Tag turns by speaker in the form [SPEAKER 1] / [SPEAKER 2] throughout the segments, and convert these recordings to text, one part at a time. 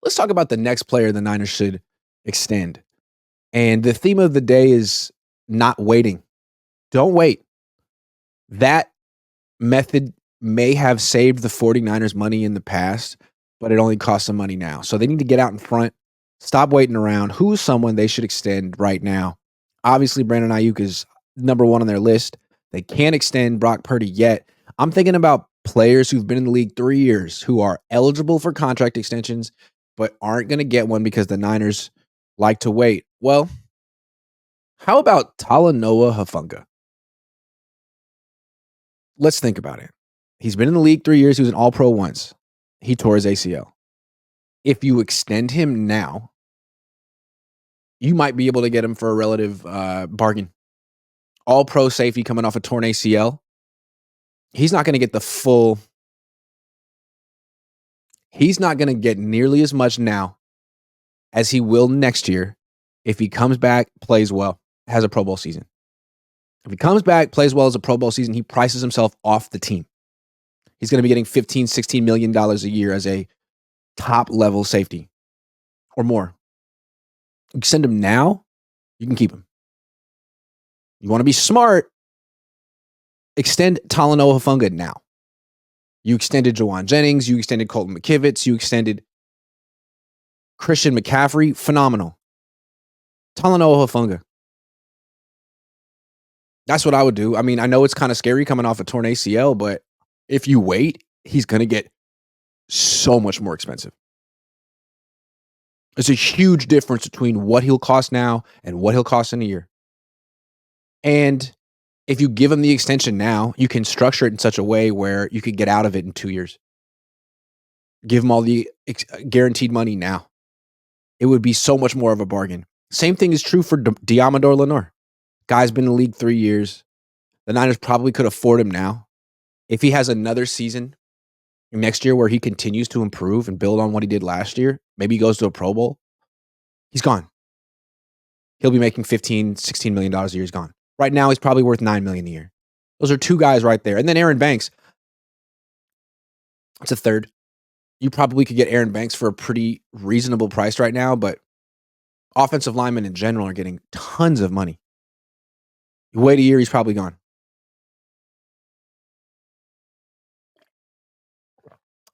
[SPEAKER 1] Let's talk about the next player the Niners should extend. And the theme of the day is not waiting. Don't wait. That method may have saved the 49ers money in the past, but it only costs them money now. So they need to get out in front, stop waiting around. Who's someone they should extend right now? Obviously, Brandon Ayuk is number one on their list. They can't extend Brock Purdy yet. I'm thinking about players who've been in the league 3 years who are eligible for contract extensions, but aren't going to get one because the Niners like to wait. Well, how about Talanoa Hufanga? Let's think about it. He's been in the league 3 years. He was an All-Pro once. He tore his ACL. If you extend him now, you might be able to get him for a relative bargain. All-Pro safety coming off a torn ACL. He's not going to get the full. He's not going to get nearly as much now as he will next year if he comes back, plays well, has a Pro Bowl season. If he comes back, plays well as a Pro Bowl season, he prices himself off the team. He's going to be getting $15, $16 million a year as a top-level safety or more. You send him now, you can keep him. You want to be smart, extend Talanoa Hufanga now. You extended Jawan Jennings, you extended Colton McKivitz, you extended Christian McCaffrey, phenomenal. Talanoa Hufanga. That's what I would do. I mean, I know it's kind of scary coming off a torn ACL, but if you wait, he's going to get so much more expensive. There's a huge difference between what he'll cost now and what he'll cost in a year. And if you give him the extension now, you can structure it in such a way where you could get out of it in 2 years. Give him all the guaranteed money now. It would be so much more of a bargain. Same thing is true for Diamador Lenore. Guy's been in the league 3 years. The Niners probably could afford him now. If he has another season next year where he continues to improve and build on what he did last year, maybe he goes to a Pro Bowl, he's gone. He'll be making $15, $16 million a year. He's gone. Right now, he's probably worth $9 million a year. Those are two guys right there. And then Aaron Banks. It's a third. You probably could get Aaron Banks for a pretty reasonable price right now, but offensive linemen in general are getting tons of money. You wait a year, he's probably gone.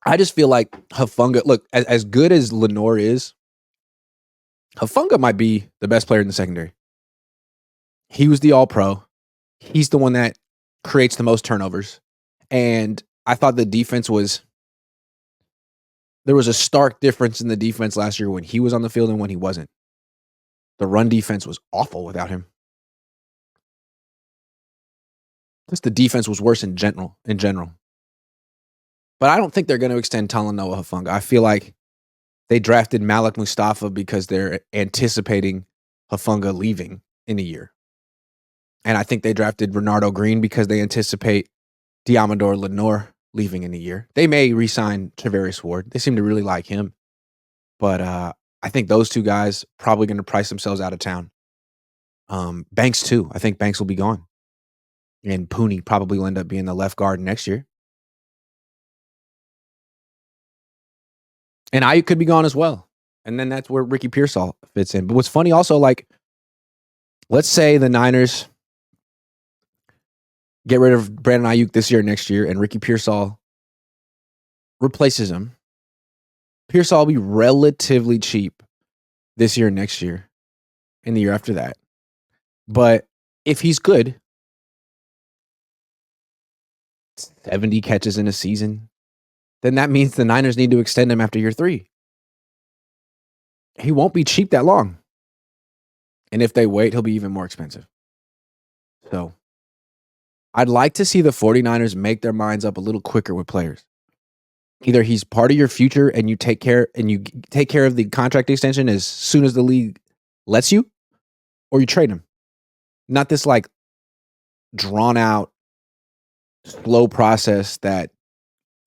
[SPEAKER 1] I just feel like Hufanga, look, as good as Lenore is, Hufanga might be the best player in the secondary. He was the All-Pro. He's the one that creates the most turnovers. And I thought the defense was, there was a stark difference in the defense last year when he was on the field and when he wasn't. The run defense was awful without him. Just the defense was worse in general. But I don't think they're going to extend Talanoa Hufanga. I feel like they drafted Malik Mustafa because they're anticipating Hufanga leaving in a year. And I think they drafted Renardo Green because they anticipate Diamador Lenore leaving in a year. They may re-sign Travarius Ward. They seem to really like him. But I think those two guys probably going to price themselves out of town. Banks too. I think Banks will be gone. And Pooney probably will end up being the left guard next year. And Ayuk could be gone as well. And then that's where Ricky Pearsall fits in. But what's funny also, like, let's say the Niners get rid of Brandon Ayuk this year, next year, and Ricky Pearsall replaces him. Pearsall will be relatively cheap this year, next year, and the year after that. But if he's good, 70 catches in a season, then that means the Niners need to extend him after year 3. He won't be cheap that long. And if they wait, he'll be even more expensive. So I'd like to see the 49ers make their minds up a little quicker with players. Either he's part of your future and you take care of the contract extension as soon as the league lets you, or you trade him. Not this like drawn out, slow process that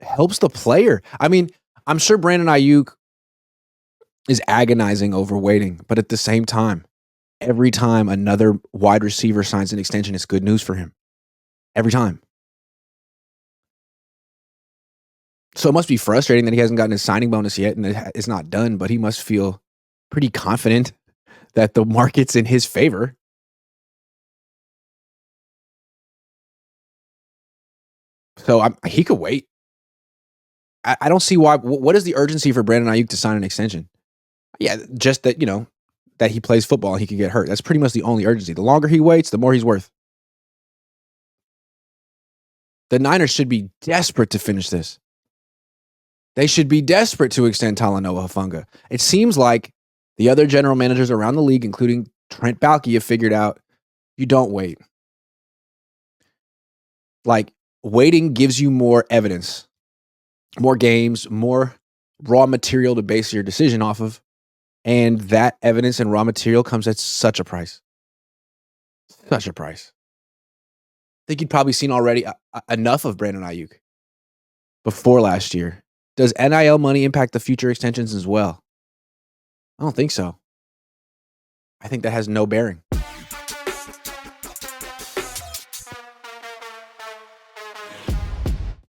[SPEAKER 1] helps the player. I mean, I'm sure Brandon Ayuk is agonizing over waiting, but at the same time, every time another wide receiver signs an extension, it's good news for him. Every time. So it must be frustrating that he hasn't gotten his signing bonus yet and it's not done, but he must feel pretty confident that the market's in his favor. So he could wait. I don't see why. What is the urgency for Brandon Ayuk to sign an extension? Yeah, just that, that he plays football and he could get hurt. That's pretty much the only urgency. The longer he waits, the more he's worth. The Niners should be desperate to finish this. They should be desperate to extend Talanoa Hufanga. It seems like the other general managers around the league, including Trent Baalke, have figured out you don't wait. Like, waiting gives you more evidence, more games, more raw material to base your decision off of. And that evidence and raw material comes at such a price. Such a price. I think you'd probably seen already enough of Brandon Ayuk before last year. Does NIL money impact the future extensions as well? I don't think so. I think that has no bearing.